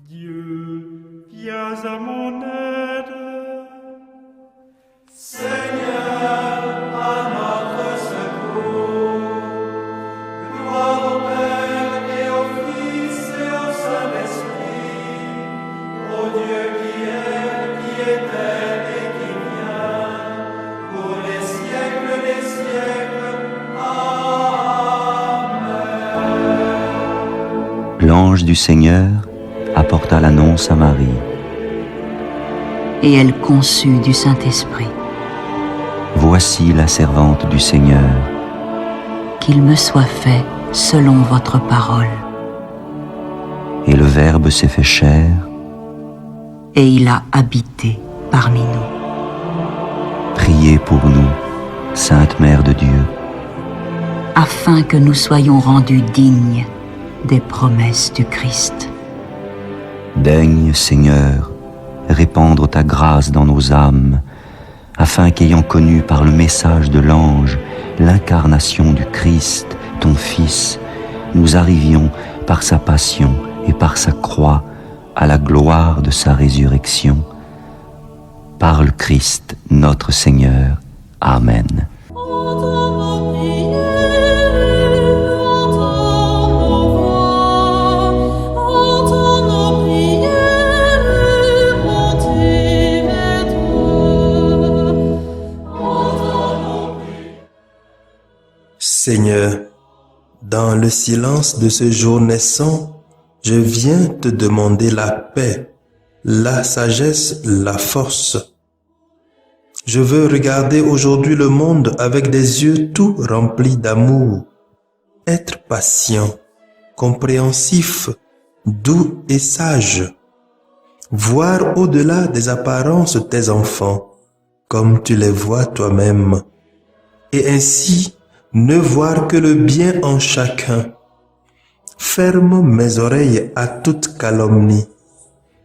Dieu, viens à mon aide. Seigneur, à notre secours. Gloire au Père et au Fils et au Saint-Esprit, au Dieu qui est, qui était et qui vient, pour les siècles des siècles. Amen. L'ange du Seigneur apporta l'annonce à Marie. Et elle conçut du Saint-Esprit. Voici la servante du Seigneur. Qu'il me soit fait selon votre parole. Et le Verbe s'est fait chair. Et il a habité parmi nous. Priez pour nous, Sainte Mère de Dieu, Afin que nous soyons rendus dignes des promesses du Christ. Daigne, Seigneur, répandre ta grâce dans nos âmes, afin qu'ayant connu par le message de l'ange l'incarnation du Christ, ton Fils, nous arrivions par sa passion et par sa croix à la gloire de sa résurrection. Par le Christ notre Seigneur. Amen. Seigneur, dans le silence de ce jour naissant, je viens te demander la paix, la sagesse, la force. Je veux regarder aujourd'hui le monde avec des yeux tout remplis d'amour, être patient, compréhensif, doux et sage, voir au-delà des apparences tes enfants, comme tu les vois toi-même, et ainsi ne voir que le bien en chacun. Ferme mes oreilles à toute calomnie.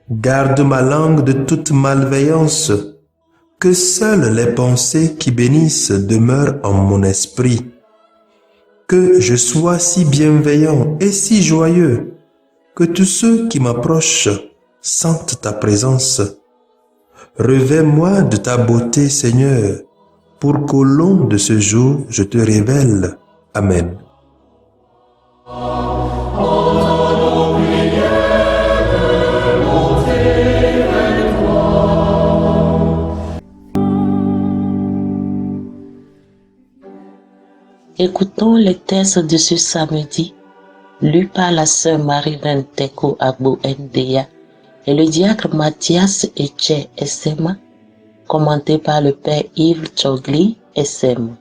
Garde ma langue de toute malveillance. Que seules les pensées qui bénissent demeurent en mon esprit. Que je sois si bienveillant et si joyeux, que tous ceux qui m'approchent sentent ta présence. Revêt-moi de ta beauté, Seigneur, pour qu'au long de ce jour, je te révèle. Amen. Écoutons le texte de ce samedi, lu par la sœur Marie-Reine Teko Agbo Ndéa et le diacre Mathias Eche Essema, commenté par le père Yves Tchogli Essema.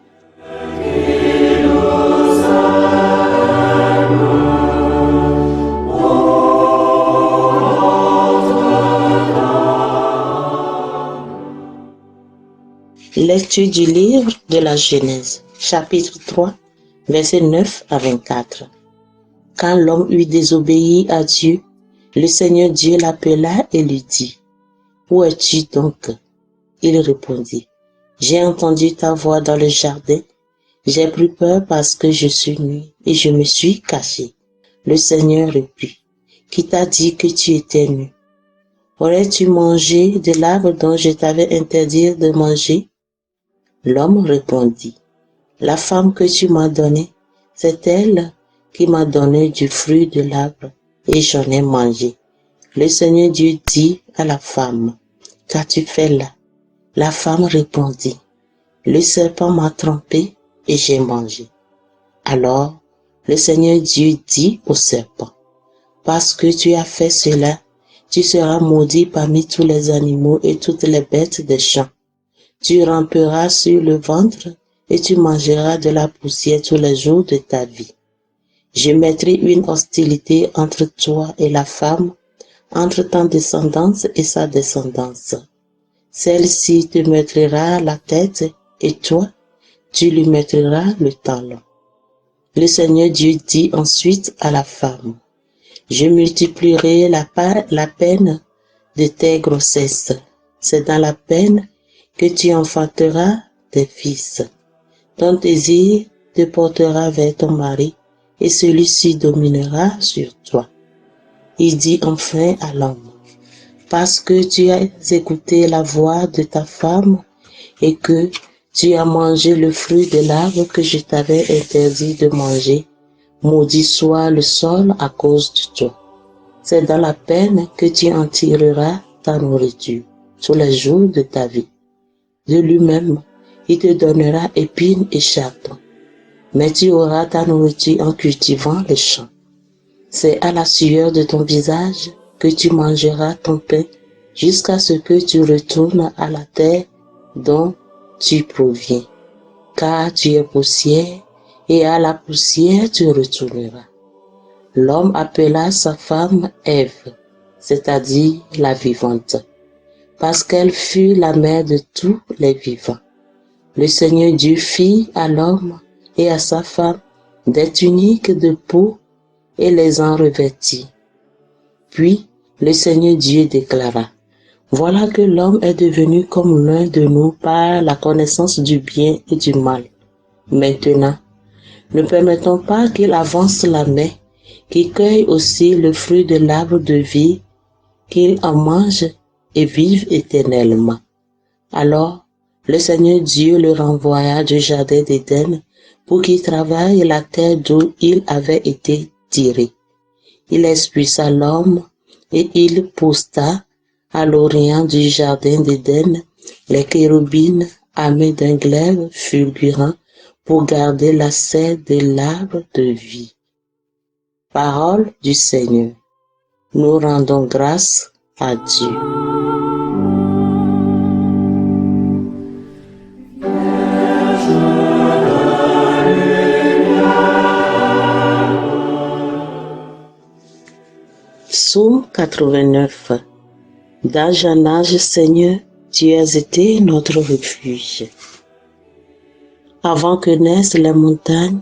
Lecture du livre de la Genèse, chapitre 3, versets 9 à 24. Quand l'homme eut désobéi à Dieu, le Seigneur Dieu l'appela et lui dit, « Où es-tu donc ?» Il répondit, « J'ai entendu ta voix dans le jardin, j'ai pris peur parce que je suis nu et je me suis caché. » Le Seigneur reprit, « Qui t'a dit que tu étais nu? Aurais-tu mangé de l'arbre dont je t'avais interdit de manger? » L'homme répondit, « La femme que tu m'as donnée, c'est elle qui m'a donné du fruit de l'arbre et j'en ai mangé. » Le Seigneur Dieu dit à la femme, « Qu'as-tu fait là? » La femme répondit, « Le serpent m'a trompé et j'ai mangé. » Alors le Seigneur Dieu dit au serpent, « Parce que tu as fait cela, tu seras maudit parmi tous les animaux et toutes les bêtes des champs. Tu ramperas sur le ventre et tu mangeras de la poussière tous les jours de ta vie. Je mettrai une hostilité entre toi et la femme, entre ta descendance et sa descendance. Celle-ci te meurtrira la tête et toi, tu lui mettras le talon. » Le Seigneur Dieu dit ensuite à la femme, « Je multiplierai la peine de tes grossesses. C'est dans la peine que tu enfanteras des fils. Ton désir te portera vers ton mari et celui-ci dominera sur toi. il dit enfin à l'homme, parce que tu as écouté la voix de ta femme et que tu as mangé le fruit de l'arbre que je t'avais interdit de manger, maudit soit le sol à cause de toi. C'est dans la peine que tu en tireras ta nourriture tous les jours de ta vie. De lui-même, il te donnera épines et chardons, mais tu auras ta nourriture en cultivant les champs. C'est à la sueur de ton visage que tu mangeras ton pain jusqu'à ce que tu retournes à la terre dont tu proviens, car tu es poussière et à la poussière tu retourneras. L'homme appela sa femme Ève, c'est-à-dire la vivante, parce qu'elle fut la mère de tous les vivants. Le Seigneur Dieu fit à l'homme et à sa femme des tuniques de peau et les en revêtit. Puis le Seigneur Dieu déclara, voilà que l'homme est devenu comme l'un de nous par la connaissance du bien et du mal. Maintenant, ne permettons pas qu'il avance la main, qu'il cueille aussi le fruit de l'arbre de vie, qu'il en mange et vive éternellement. Alors, le Seigneur Dieu le renvoya du jardin d'Éden pour qu'il travaille la terre d'où il avait été tiré. Il expulsa l'homme et il posta à l'orient du jardin d'Éden les chérubines armés d'un glaive fulgurant pour garder la sève de l'arbre de vie. Parole du Seigneur. Nous rendons grâce à Dieu. Psaume 89. D'âge en âge, Seigneur, tu as été notre refuge. Avant que naissent les montagnes,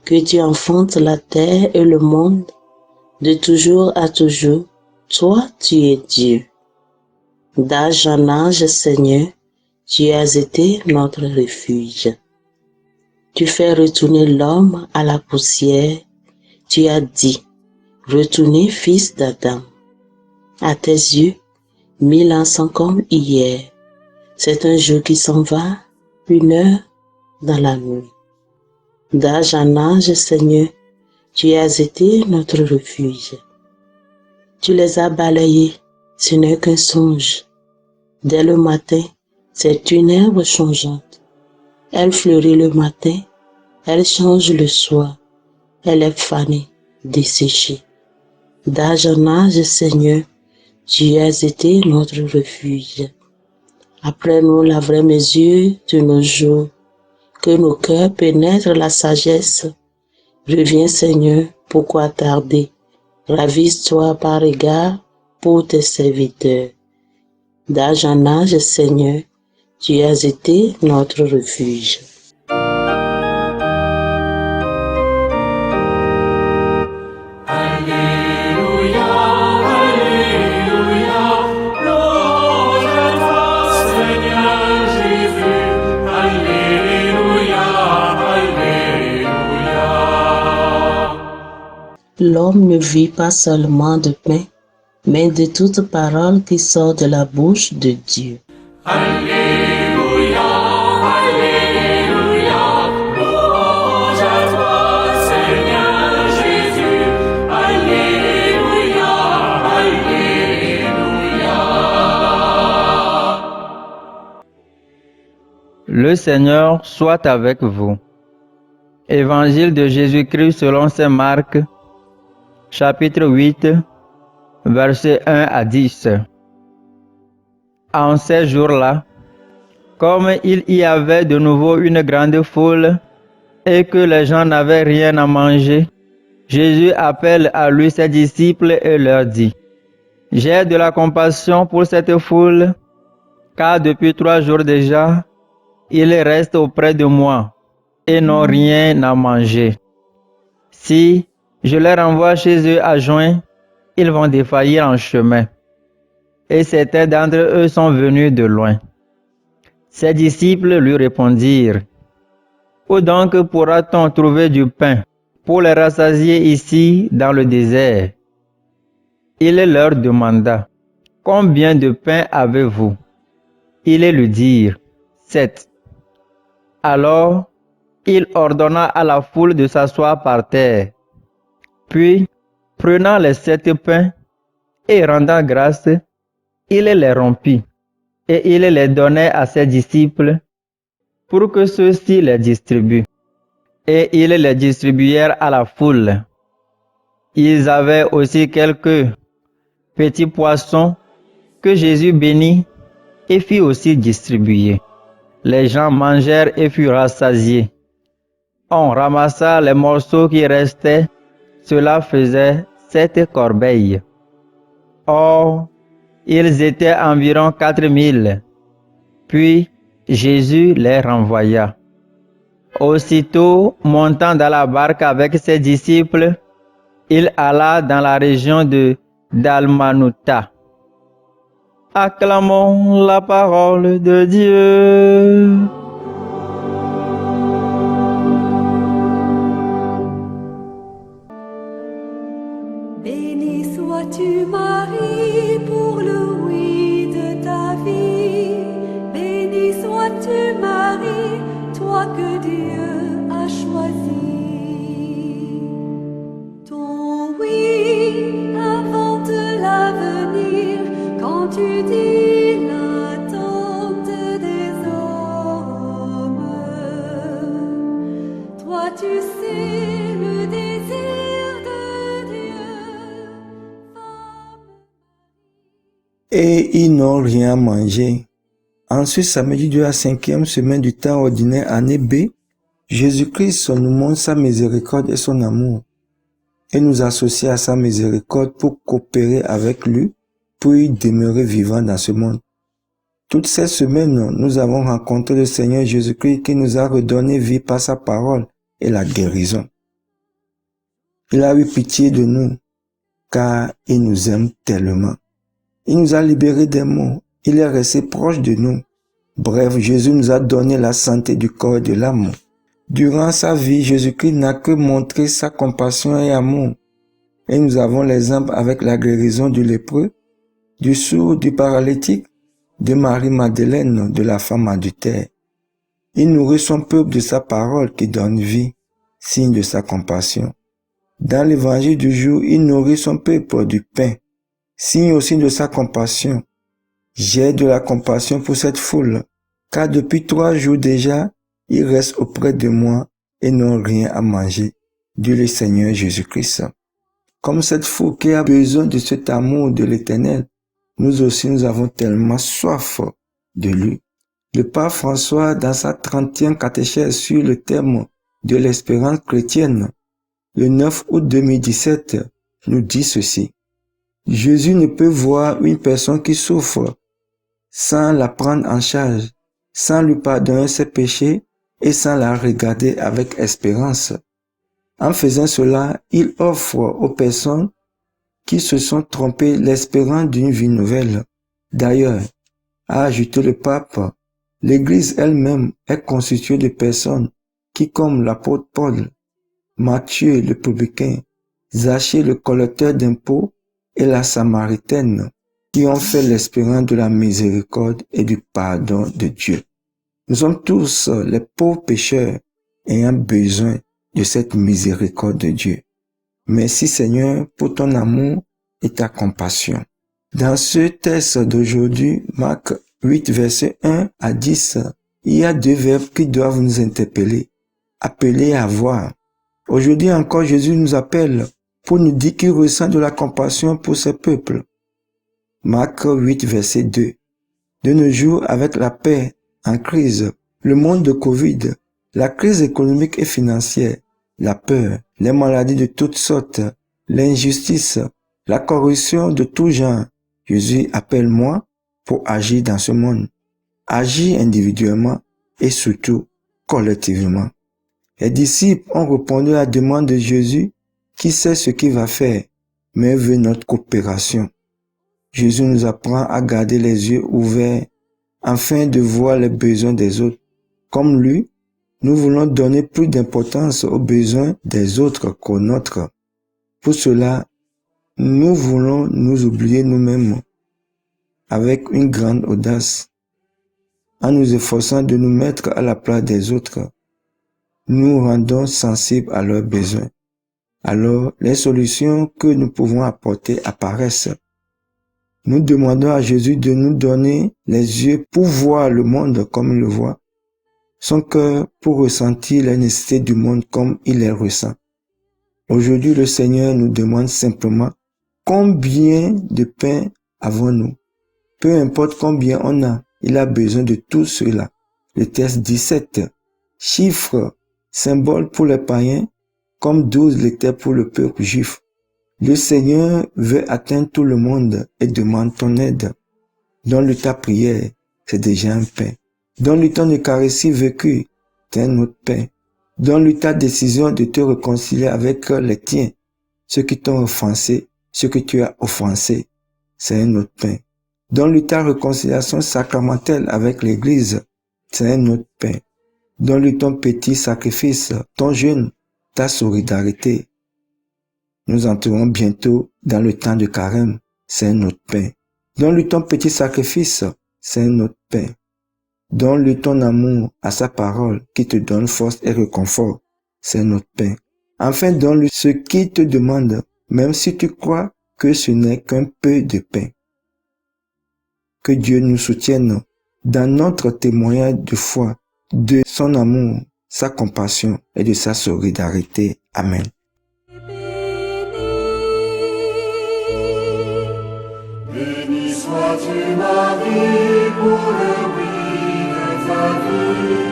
que tu enfantes la terre et le monde, de toujours à toujours, toi tu es Dieu. D'âge en âge, Seigneur, tu as été notre refuge. Tu fais retourner l'homme à la poussière, tu as dit, retournez fils d'Adam. À tes yeux, 1000 ans sont comme hier. C'est un jour qui s'en va, une heure dans la nuit. D'âge en âge, Seigneur, tu as été notre refuge. Tu les as balayés, ce n'est qu'un songe. Dès le matin, c'est une herbe changeante. Elle fleurit le matin, elle change le soir. Elle est fanée, desséchée. D'âge en âge, Seigneur, tu as été notre refuge. Après-nous la vraie mesure de nos jours, que nos cœurs pénètrent la sagesse. Reviens, Seigneur, pourquoi tarder? Ravise-toi par égard pour tes serviteurs. D'âge en âge, Seigneur, tu as été notre refuge. L'homme ne vit pas seulement de pain, mais de toute parole qui sort de la bouche de Dieu. Alléluia, Alléluia, louange à toi, Seigneur Jésus. Alléluia, Alléluia. Le Seigneur soit avec vous. Évangile de Jésus-Christ selon saint Marc, chapitre 8, versets 1 à 10. En ces jours-là, comme il y avait de nouveau une grande foule et que les gens n'avaient rien à manger, Jésus appelle à lui ses disciples et leur dit, « J'ai de la compassion pour cette foule, car depuis 3 jours déjà, ils restent auprès de moi et n'ont rien à manger. Si je les renvoie chez eux à jeun, ils vont défaillir en chemin. » Et certains d'entre eux sont venus de loin. Ses disciples lui répondirent, « Où donc pourra-t-on trouver du pain pour les rassasier ici dans le désert? » Il leur demanda, « Combien de pains avez-vous » Ils lui dirent, « 7. » Alors, il ordonna à la foule de s'asseoir par terre. Puis, prenant les 7 pains et rendant grâce, il les rompit et il les donnait à ses disciples pour que ceux-ci les distribuent. Et ils les distribuèrent à la foule. Ils avaient aussi quelques petits poissons que Jésus bénit et fit aussi distribuer. Les gens mangèrent et furent rassasiés. On ramassa les morceaux qui restaient, cela faisait 7 corbeilles. Or, ils étaient environ 4000. Puis Jésus les renvoya. Aussitôt, montant dans la barque avec ses disciples, il alla dans la région de Dalmanutha. Acclamons la parole de Dieu. Béni sois-tu, Marie, pour le oui de ta vie. Béni sois-tu, Marie, toi que Dieu a choisi. Ton oui invente l'avenir quand tu dis l'attente des hommes. Toi tu sais le désir de Dieu. Et ils n'ont rien mangé. En ce samedi de la 5e semaine du temps ordinaire, année B, Jésus-Christ nous montre sa miséricorde et son amour, et nous associe à sa miséricorde pour coopérer avec lui, pour y demeurer vivant dans ce monde. Toute cette semaine, nous avons rencontré le Seigneur Jésus-Christ qui nous a redonné vie par sa parole et la guérison. Il a eu pitié de nous, car il nous aime tellement. Il nous a libérés des maux. Il est resté proche de nous. Bref, Jésus nous a donné la santé du corps et de l'âme. Durant sa vie, Jésus-Christ n'a que montré sa compassion et amour. Et nous avons l'exemple avec la guérison du lépreux, du sourd, du paralytique, de Marie-Madeleine, de la femme adultère. Il nourrit son peuple de sa parole qui donne vie, signe de sa compassion. Dans l'évangile du jour, il nourrit son peuple du pain, signe aussi de sa compassion. J'ai de la compassion pour cette foule, car depuis 3 jours déjà, ils restent auprès de moi et n'ont rien à manger, dit le Seigneur Jésus-Christ. Comme cette foule qui a besoin de cet amour de l'Éternel, nous aussi nous avons tellement soif de lui. Le pape François, dans sa 30e catéchèse sur le thème de l'espérance chrétienne, le 9 août 2017, nous dit ceci. Jésus ne peut voir une personne qui souffre sans la prendre en charge, sans lui pardonner ses péchés et sans la regarder avec espérance. En faisant cela, il offre aux personnes qui se sont trompées l'espérance d'une vie nouvelle. D'ailleurs, a ajouté le pape, l'Église elle-même est constituée de personnes qui, comme l'apôtre Paul, Matthieu le publicain, Zachée le collecteur d'impôts et la Samaritaine, qui ont fait l'espérance de la miséricorde et du pardon de Dieu. Nous sommes tous les pauvres pécheurs ayant besoin de cette miséricorde de Dieu. Merci Seigneur pour ton amour et ta compassion. Dans ce texte d'aujourd'hui, Marc 8, verset 1 à 10, il y a 2 verbes qui doivent nous interpeller. Appeler à voir. Aujourd'hui encore, Jésus nous appelle pour nous dire qu'il ressent de la compassion pour ses peuples. Marc 8, verset 2. De nos jours, avec la paix en crise, le monde de Covid, la crise économique et financière, la peur, les maladies de toutes sortes, l'injustice, la corruption de tout genre, Jésus appelle moi pour agir dans ce monde. Agir individuellement et surtout collectivement. Les disciples ont répondu à la demande de Jésus qui sait ce qu'il va faire, mais veut notre coopération. Jésus nous apprend à garder les yeux ouverts afin de voir les besoins des autres. Comme lui, nous voulons donner plus d'importance aux besoins des autres qu'aux nôtres. Pour cela, nous voulons nous oublier nous-mêmes avec une grande audace, en nous efforçant de nous mettre à la place des autres. Nous rendons sensibles à leurs besoins. Alors, les solutions que nous pouvons apporter apparaissent. Nous demandons à Jésus de nous donner les yeux pour voir le monde comme il le voit, son cœur pour ressentir les nécessités du monde comme il les ressent. Aujourd'hui, le Seigneur nous demande simplement combien de pain avons-nous? Peu importe combien on a, il a besoin de tout cela. Le texte 17, chiffre, symbole pour les païens, comme 12 l'étaient pour le peuple juif. Le Seigneur veut atteindre tout le monde et demande ton aide. Donne-lui ta prière, c'est déjà un pain. Donne-lui ton Eucharistie vécue, c'est un autre pain. Donne-lui ta décision de te réconcilier avec les tiens, ceux qui t'ont offensé, ceux que tu as offensés, c'est un autre pain. Donne-lui ta réconciliation sacramentelle avec l'Église, c'est un autre pain. Donne-lui ton petit sacrifice, ton jeûne, ta solidarité. Nous entrerons bientôt dans le temps de carême, c'est un autre pain. Donne-lui ton petit sacrifice, c'est un autre pain. Donne-lui ton amour à sa parole qui te donne force et réconfort, c'est un autre pain. Enfin, donne-lui ce qu'il te demande, même si tu crois que ce n'est qu'un peu de pain. Que Dieu nous soutienne dans notre témoignage de foi, de son amour, sa compassion et de sa solidarité. Amen. Béni sois-tu Marie pour le oui de ta vie.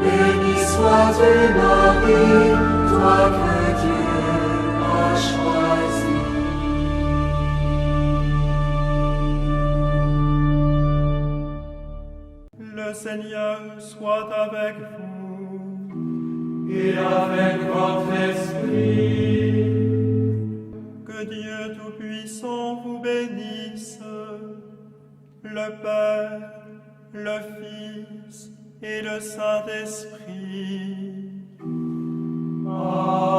Béni sois-tu Marie, toi que Dieu a choisie. Le Seigneur soit avec vous. Et avec votre esprit. Que Dieu Tout-Puissant vous bénisse, le Père, le Fils et le Saint-Esprit. Amen.